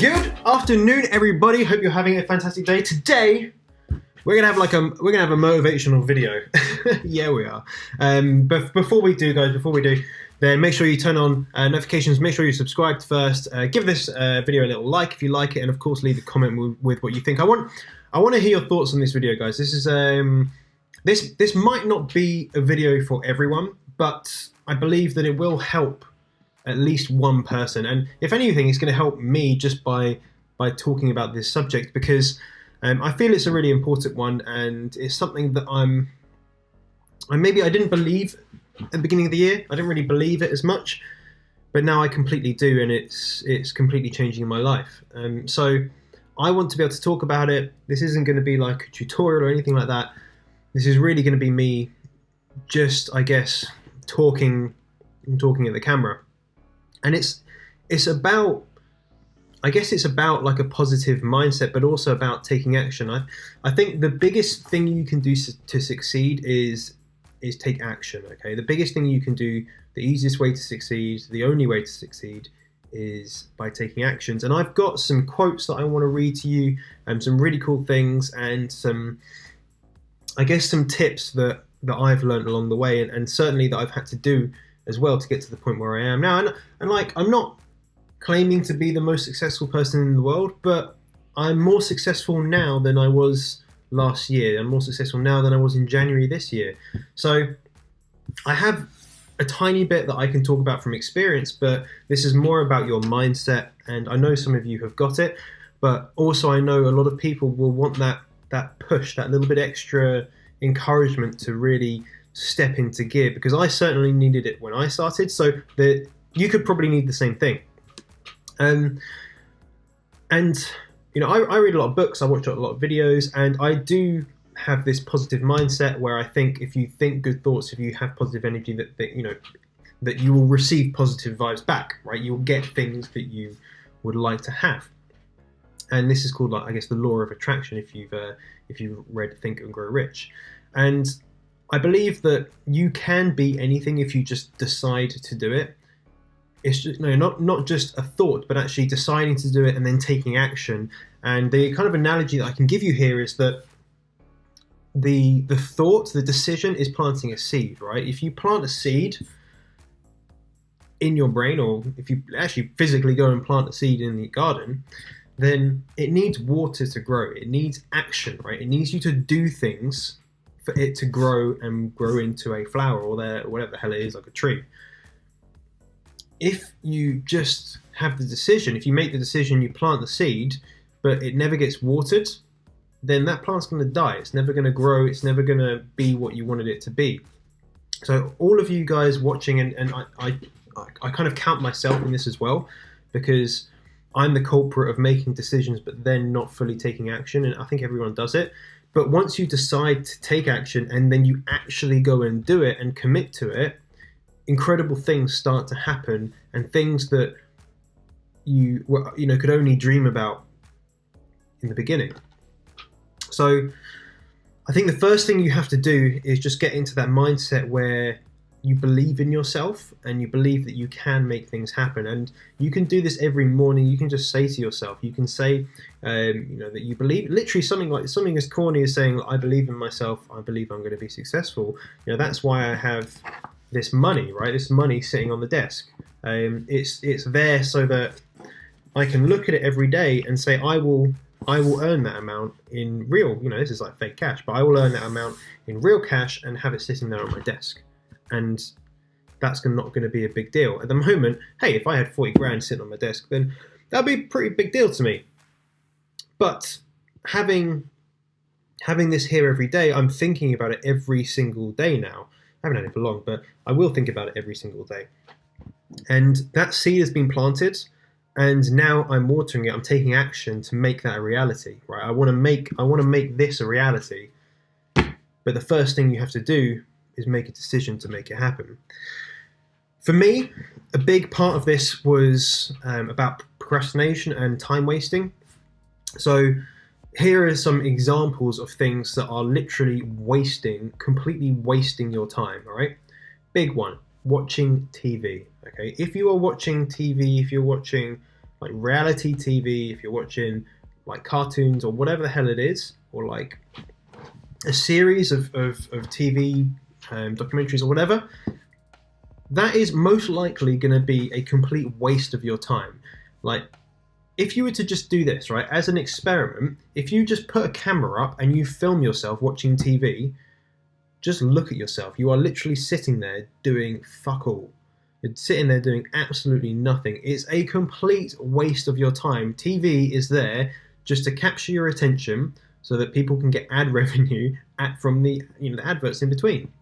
Good afternoon, everybody. Hope you're having a fantastic day. Today, we're gonna have a motivational video. Yeah, we are. But before we do, then make sure you turn on notifications. Make sure you're subscribed first. Give this video a little like if you like it, and of course, leave a comment with what you think. I want to hear your thoughts on this video, guys. This is this might not be a video for everyone, but I believe that it will help at least one person, and if anything, it's going to help me just by talking about this subject, because I feel it's a really important one, and it's something that I didn't believe at the beginning of the year. I didn't really believe it as much, but now I completely do, and it's completely changing my life. So I want to be able to talk about it. This isn't going to be like a tutorial or anything like that. This is really going to be me just, I guess, talking at the camera. And it's about, I guess it's about like a positive mindset, but also about taking action. I think the biggest thing you can do to succeed is take action. Okay, the biggest thing you can do, the easiest way to succeed, the only way to succeed, is by taking actions. And I've got some quotes that I want to read to you, some really cool things, and some, I guess, some tips that I've learned along the way, and certainly that I've had to do as well to get to the point where I am now. And like, I'm not claiming to be the most successful person in the world, but I'm more successful now than I was last year. I'm more successful now than I was in January this year. So I have a tiny bit that I can talk about from experience, but this is more about your mindset. And I know some of you have got it, but also I know a lot of people will want that push, that little bit extra encouragement to really step into gear, because I certainly needed it when I started, so that you could probably need the same thing. And you know, I read a lot of books, I watch a lot of videos, and I do have this positive mindset where I think if you think good thoughts, if you have positive energy, that you will receive positive vibes back, right? You will get things that you would like to have. And this is called, like, I guess, the law of attraction, if you've read Think and Grow Rich. And I believe that you can be anything if you just decide to do it. It's just not just a thought, but actually deciding to do it and then taking action. And the kind of analogy that I can give you here is that the thought, the decision, is planting a seed, right? If you plant a seed in your brain, or if you actually physically go and plant a seed in the garden, then it needs water to grow. It needs action, right? It needs you to do things for it to grow and grow into a flower, or whatever the hell it is, like a tree. If you just have the decision, if you make the decision, you plant the seed, but it never gets watered, then that plant's going to die. It's never going to grow. It's never going to be what you wanted it to be. So all of you guys watching, and I kind of count myself in this as well, because I'm the culprit of making decisions but then not fully taking action, and I think everyone does it. But once you decide to take action and then you actually go and do it and commit to it, incredible things start to happen, and things that you could only dream about in the beginning. So I think the first thing you have to do is just get into that mindset where you believe in yourself and you believe that you can make things happen. And you can do this every morning. You can just say to yourself, you can say, that you believe, literally something as corny as saying, I believe in myself, I believe I'm going to be successful. That's why I have this money, right? This money sitting on the desk. It's there so that I can look at it every day and say, I will earn that amount in real, this is like fake cash, but I will earn that amount in real cash and have it sitting there on my desk. And that's not going to be a big deal. At the moment, hey, if I had 40 grand sitting on my desk, then that'd be a pretty big deal to me. But having this here every day, I'm thinking about it every single day now. I haven't had it for long, but I will think about it every single day. And that seed has been planted, and now I'm watering it. I'm taking action to make that a reality, right? I want to make this a reality. But the first thing you have to do is make a decision to make it happen. For me, a big part of this was about procrastination and time wasting. So here are some examples of things that are literally completely wasting your time, all right? Big one, watching TV, okay? If you are watching TV, if you're watching like reality TV, if you're watching like cartoons or whatever the hell it is, or like a series of TV documentaries or whatever, that is most likely going to be a complete waste of your time. Like, if you were to just do this, right, as an experiment, if you just put a camera up and you film yourself watching TV, just look at yourself. You are literally sitting there doing fuck all. You're sitting there doing absolutely nothing. It's a complete waste of your time. TV is there just to capture your attention so that people can get ad revenue from the the adverts in between.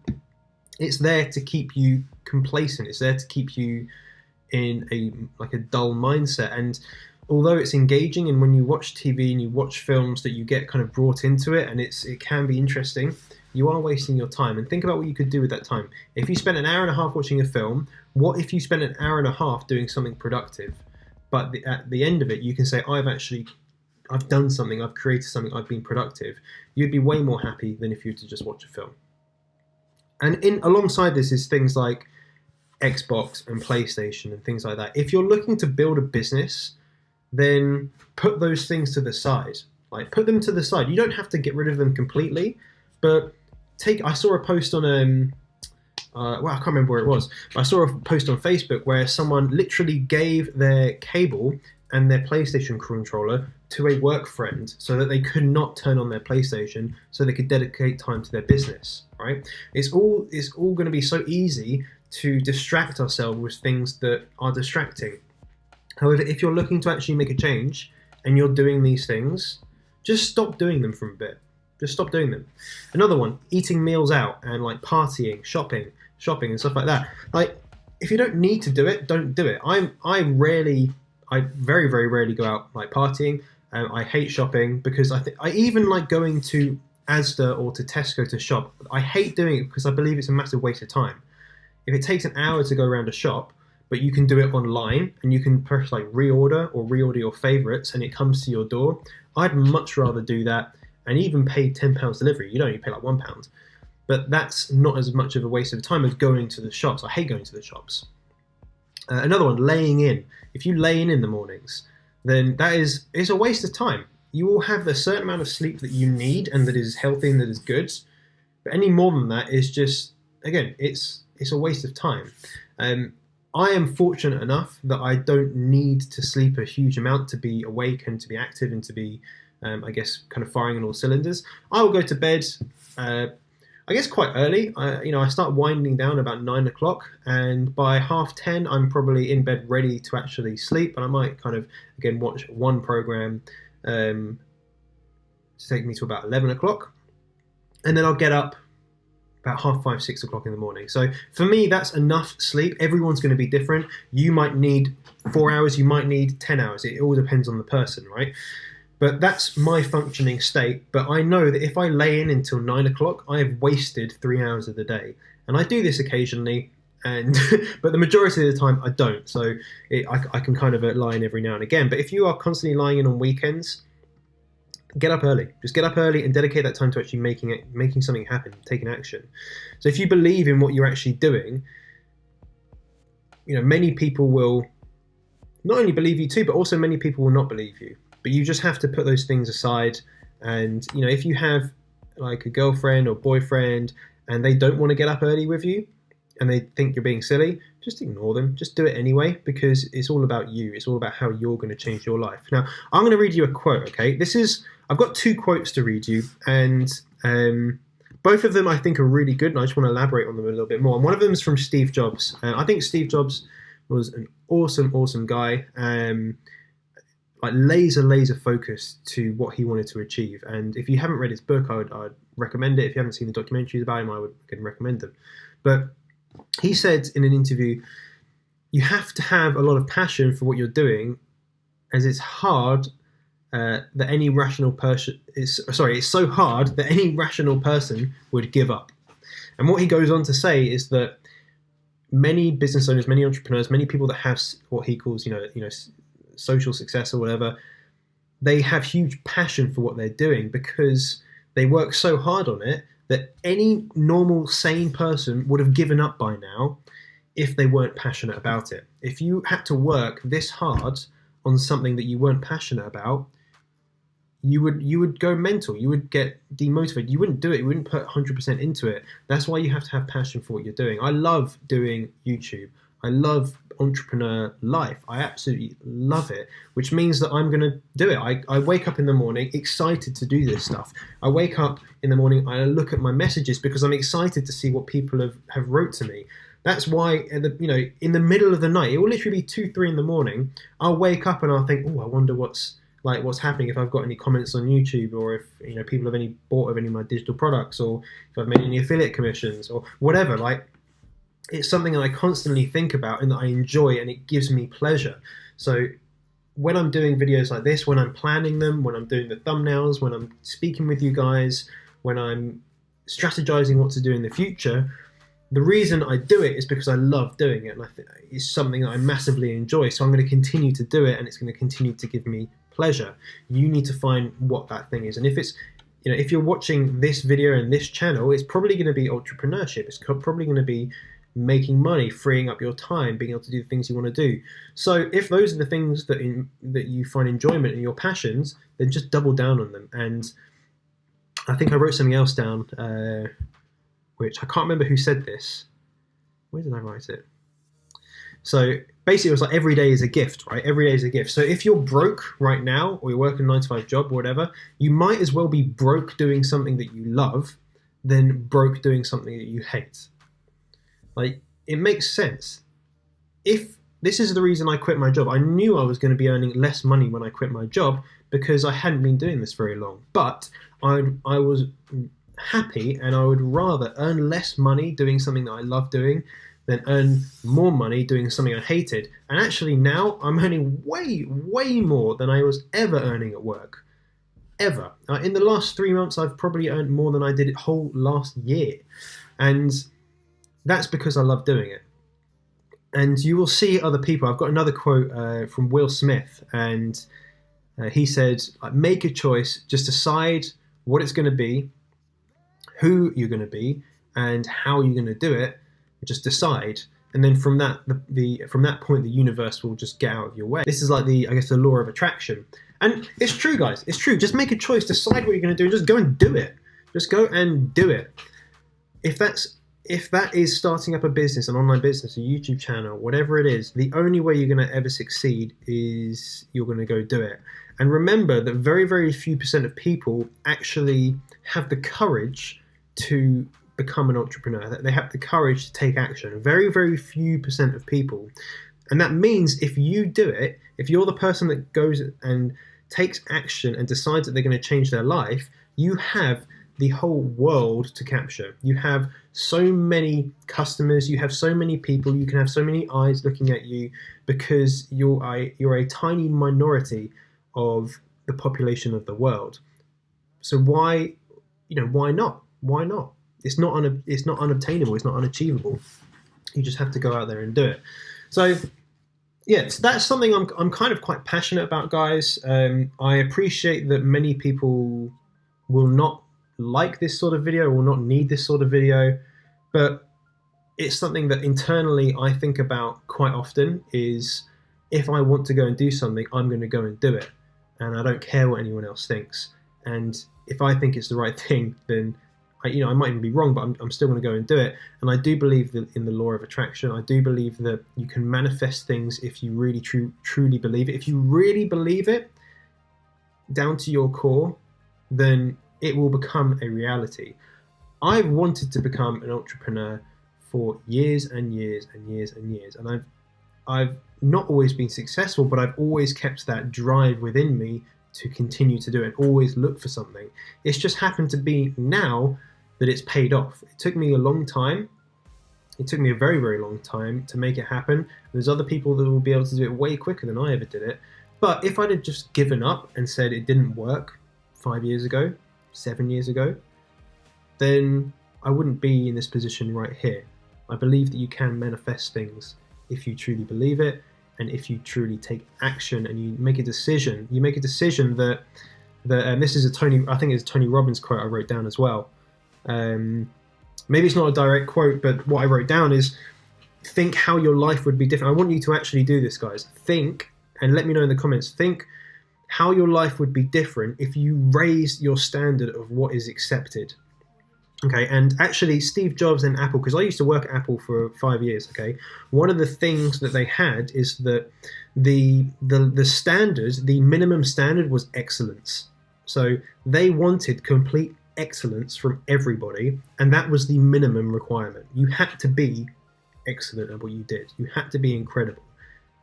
It's there to keep you complacent. It's there to keep you in a dull mindset. And although it's engaging, and when you watch TV and you watch films that you get kind of brought into it, and it can be interesting, you are wasting your time. And think about what you could do with that time. If you spent an hour and a half watching a film, what if you spent an hour and a half doing something productive? But at the end of it, you can say, I've done something, I've created something, I've been productive. You'd be way more happy than if you were to just watch a film. And alongside this is things like Xbox and PlayStation and things like that. If you're looking to build a business, then put those things to the side. Like, put them to the side. You don't have to get rid of them completely, but I saw a post on I can't remember where it was, but I saw a post on Facebook where someone literally gave their cable and their PlayStation controller to a work friend so that they could not turn on their PlayStation, so they could dedicate time to their business, right? It's all going to be so easy to distract ourselves with things that are distracting. However, if you're looking to actually make a change and you're doing these things, just stop doing them for a bit. Just stop doing them. Another one, eating meals out and like partying, shopping and stuff like that. Like, if you don't need to do it, don't do it. I very, very rarely go out like partying. I hate shopping because I even like going to Asda or to Tesco to shop. I hate doing it because I believe it's a massive waste of time. If it takes an hour to go around a shop, but you can do it online and you can press like reorder your favorites and it comes to your door, I'd much rather do that and even pay £10 delivery. You only pay like £1. But that's not as much of a waste of time as going to the shops. I hate going to the shops. Another one, laying in. If you lay in the mornings, then it's a waste of time. You will have a certain amount of sleep that you need and that is healthy and that is good. But any more than that is just, again, it's a waste of time. I am fortunate enough that I don't need to sleep a huge amount to be awake and to be active and to be, I guess, kind of firing on all cylinders. I will go to bed, I guess, quite early. I start winding down about 9 o'clock, and by 10:30, I'm probably in bed ready to actually sleep. And I might kind of, again, watch one program to take me to about 11 o'clock. And then I'll get up about 5:30, 6 o'clock in the morning. So for me, that's enough sleep. Everyone's going to be different. You might need 4 hours, you might need 10 hours. It all depends on the person, right? But that's my functioning state. But I know that if I lay in until 9 o'clock, I have wasted 3 hours of the day. And I do this occasionally, but the majority of the time I don't. So I can kind of lie in every now and again. But if you are constantly lying in on weekends, get up early. Just get up early and dedicate that time to actually making something happen, taking action. So if you believe in what you're actually doing, many people will not only believe you too, but also many people will not believe you. But you just have to put those things aside. And, if you have like a girlfriend or boyfriend and they don't want to get up early with you and they think you're being silly, just ignore them. Just do it anyway, because it's all about you. It's all about how you're going to change your life. Now, I'm going to read you a quote, okay? I've got 2 quotes to read you, and both of them I think are really good, and I just want to elaborate on them a little bit more. And one of them is from Steve Jobs. I think Steve Jobs was an awesome guy. Like laser focused to what he wanted to achieve. And if you haven't read his book, I'd recommend it. If you haven't seen the documentaries about him, I would recommend them. But he said in an interview, you have to have a lot of passion for what you're doing, as it's hard that any rational person it's so hard that any rational person would give up. And what he goes on to say is that many business owners, many entrepreneurs, many people that have what he calls, social success or whatever, they have huge passion for what they're doing because they work so hard on it that any normal, sane person would have given up by now if they weren't passionate about it. If you had to work this hard on something that you weren't passionate about, you would go mental. You would get demotivated. You wouldn't do it. You wouldn't put 100% into it. That's why you have to have passion for what you're doing. I love doing YouTube. I love entrepreneur life. I absolutely love it, which means that I'm going to do it. I wake up in the morning excited to do this stuff. I wake up in the morning, I look at my messages because I'm excited to see what people have wrote to me. That's why, in the middle of the night, it will literally be 2, 3 in the morning. I'll wake up and I'll think, oh, I wonder what's happening, if I've got any comments on YouTube, or if people have any bought of any of my digital products, or if I've made any affiliate commissions or whatever. Like, it's something that I constantly think about and that I enjoy, and it gives me pleasure. So when I'm doing videos like this, when I'm planning them, when I'm doing the thumbnails, when I'm speaking with you guys, when I'm strategizing what to do in the future, the reason I do it is because I love doing it, and I think it's something that I massively enjoy. So I'm going to continue to do it, and it's going to continue to give me pleasure. You need to find what that thing is, and if it's, if you're watching this video and this channel, it's probably going to be entrepreneurship. It's probably going to be making money, freeing up your time, being able to do the things you want to do. So if those are the things that you find enjoyment in, your passions, then just double down on them. And I think I wrote something else down, which I can't remember who said this. Where did I write it? So basically it was like, every day is a gift, right? Every day is a gift. So if you're broke right now, or you're working a 9-to-5 job or whatever, you might as well be broke doing something that you love than broke doing something that you hate. Like, it makes sense. If this is the reason I quit my job, I knew I was going to be earning less money when I quit my job because I hadn't been doing this very long. But I was happy, and I would rather earn less money doing something that I love doing than earn more money doing something I hated. And actually now I'm earning way, way more than I was ever earning at work. Ever. In the last 3 months, I've probably earned more than I did whole last year. And that's because I love doing it. And you will see other people. I've got another quote from Will Smith, and he said, make a choice, just decide what it's going to be, who you're going to be, and how you're going to do it. Just decide, and then from that from that point, the universe will just get out of your way. This is like the law of attraction. And it's true, guys. It's true. Just make a choice, decide what you're going to do, and just go and do it. Just go and do it. If that is starting up a business, an online business, a YouTube channel, whatever it is, the only way you're going to ever succeed is you're going to go do it. And remember that very, very few % of people actually have the courage to become an entrepreneur. They have the courage to take action. Very, very few % of people. And that means if you do it, if you're the person that goes and takes action and decides that they're going to change their life, you have the whole world to capture. You have so many customers, you have so many people, you can have so many eyes looking at you, because you're a tiny minority of the population of the world. So why not? Why not? It's not unobtainable. It's not unachievable. You just have to go out there and do it. So yeah, that's something I'm kind of quite passionate about, guys. I appreciate that many people will not like this sort of video, will not need this sort of video, but it's something that internally I think about quite often. Is if I want to go and do something, I'm going to go and do it, and I don't care what anyone else thinks. And if I think it's the right thing, then I might even be wrong, but I'm still going to go and do it. And I do believe that in the law of attraction. I do believe that you can manifest things if you really truly believe it. If you really believe it down to your core, then it will become a reality. I've wanted to become an entrepreneur for years and years and years and years, and I've not always been successful, but I've always kept that drive within me to continue to do it, and always look for something. It's just happened to be now that it's paid off. It took me a long time. It took me a very, very long time to make it happen. There's other people that will be able to do it way quicker than I ever did it. But if I'd have just given up and said it didn't work 5 years ago, 7 years ago, then I wouldn't be in this position right here. I believe that you can manifest things if you truly believe it, and if you truly take action and you make a decision. You make a decision that and this is I think it's a Tony Robbins quote I wrote down as well. Maybe it's not a direct quote, but what I wrote down is, think how your life would be different. I want you to actually do this, guys. Think and let me know in the comments. Think how your life would be different if you raised your standard of what is accepted. Okay, and actually Steve Jobs and Apple, because I used to work at Apple for 5 years, okay, one of the things that they had is that the standards, the minimum standard was excellence. So they wanted complete excellence from everybody, and that was the minimum requirement. You had to be excellent at what you did. You had to be incredible.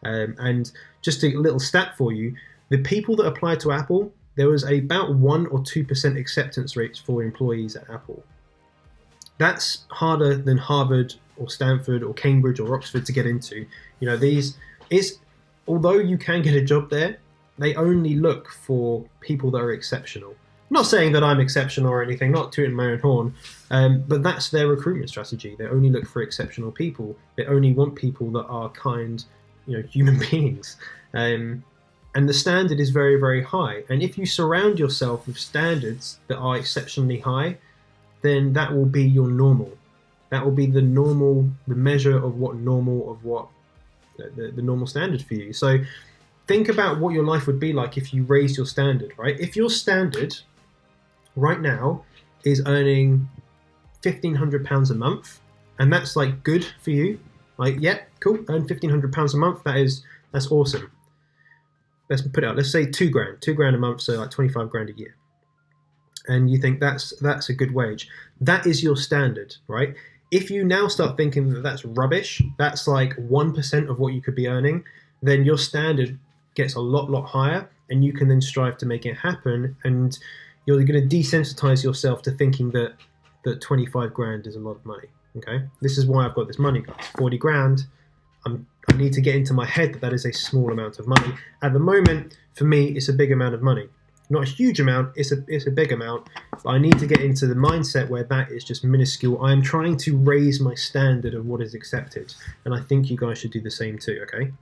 And just a little stat for you, the people that applied to Apple, there was about 1 or 2% acceptance rates for employees at Apple. That's harder than Harvard or Stanford or Cambridge or Oxford to get into. You know, although you can get a job there, they only look for people that are exceptional. I'm not saying that I'm exceptional or anything, not tooting my own horn, but that's their recruitment strategy. They only look for exceptional people. They only want people that are kind, human beings. And the standard is very, very high. And if you surround yourself with standards that are exceptionally high, then that will be your normal. That will be the measure of what the normal standard for you. So think about what your life would be like if you raised your standard, right? If your standard right now is earning £1,500 a month, and that's like good for you, like, yeah, cool, earn £1,500 a month, that's awesome. Let's put it out, let's say £2,000 a month, so like 25 grand a year. And you think that's a good wage. That is your standard, right? If you now start thinking that that's rubbish, that's like 1% of what you could be earning, then your standard gets a lot higher, and you can then strive to make it happen, and you're going to desensitize yourself to thinking that 25 grand is a lot of money. Okay, this is why I've got this money, guys. 40 grand. I need to get into my head that is a small amount of money. At the moment, for me, it's a big amount of money. Not a huge amount, it's a big amount, but I need to get into the mindset where that is just minuscule. I am trying to raise my standard of what is accepted, and I think you guys should do the same too, okay?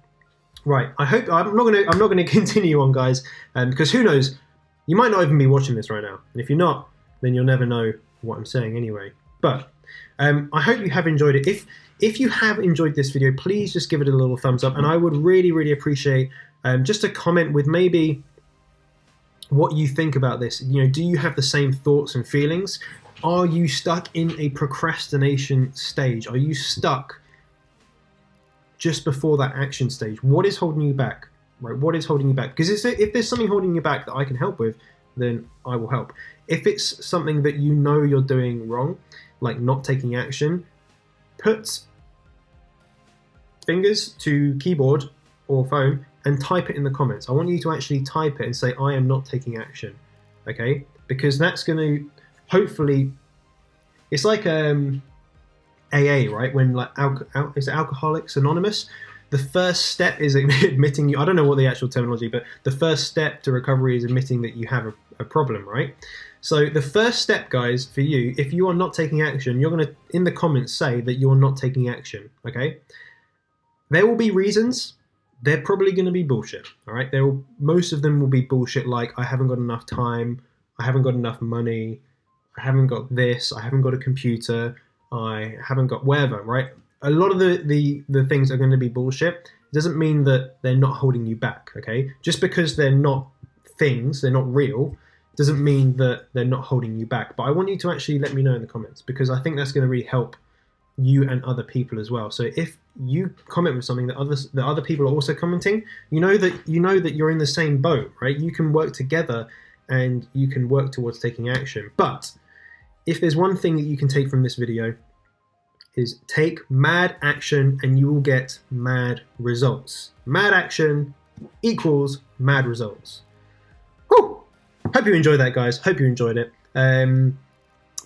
Right, I'm not going to continue on, guys, because who knows, you might not even be watching this right now, and if you're not, then you'll never know what I'm saying anyway. But I hope you have enjoyed it. If you have enjoyed this video, please just give it a little thumbs up, and I would really appreciate just a comment with maybe what you think about this. Do you have the same thoughts and feelings? Are you stuck in a procrastination stage? Are you stuck just before that action stage? What is holding you back? Right? What is holding you back? Because if there's something holding you back that I can help with, then I will help. If it's something that you're doing wrong, like not taking action, put fingers to keyboard or phone and type it in the comments. I want you to actually type it and say, I am not taking action, okay? Because that's going to, hopefully, it's like AA, right? When like, is it Alcoholics Anonymous? The first step is admitting, I don't know what the actual terminology, but the first step to recovery is admitting that you have a problem, right? So the first step, guys, for you, if you are not taking action, you're going to, in the comments, say that you're not taking action, okay? There will be reasons. They're probably going to be bullshit, all right? Most of them will be bullshit, like I haven't got enough time, I haven't got enough money, I haven't got this, I haven't got a computer, I haven't got whatever, right? A lot of the things are going to be bullshit. It doesn't mean that they're not holding you back, okay? Just because they're not things, they're not real, doesn't mean that they're not holding you back. But I want you to actually let me know in the comments, because I think that's going to really help you and other people as well. So if you comment with something that other people are also commenting, you know that you're in the same boat, right? You can work together and you can work towards taking action. But if there's one thing that you can take from this video, is take mad action and you will get mad results. Mad action equals mad results. Whew! Hope you enjoyed that, guys. Hope you enjoyed it.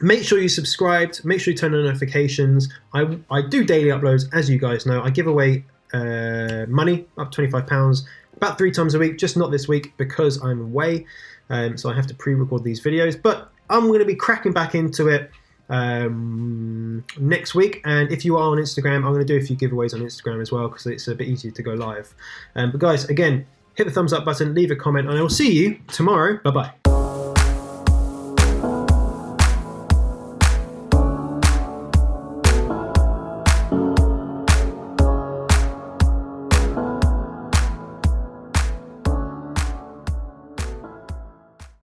Make sure you subscribed. Make sure you turn on notifications. I do daily uploads, as you guys know. I give away money, up to £25, about 3 times a week, just not this week because I'm away. So I have to pre-record these videos. But I'm going to be cracking back into it next week, and if you are on Instagram, I'm going to do a few giveaways on Instagram as well, because it's a bit easier to go live. But guys, again, hit the thumbs up button, leave a comment, and I will see you tomorrow. Bye bye.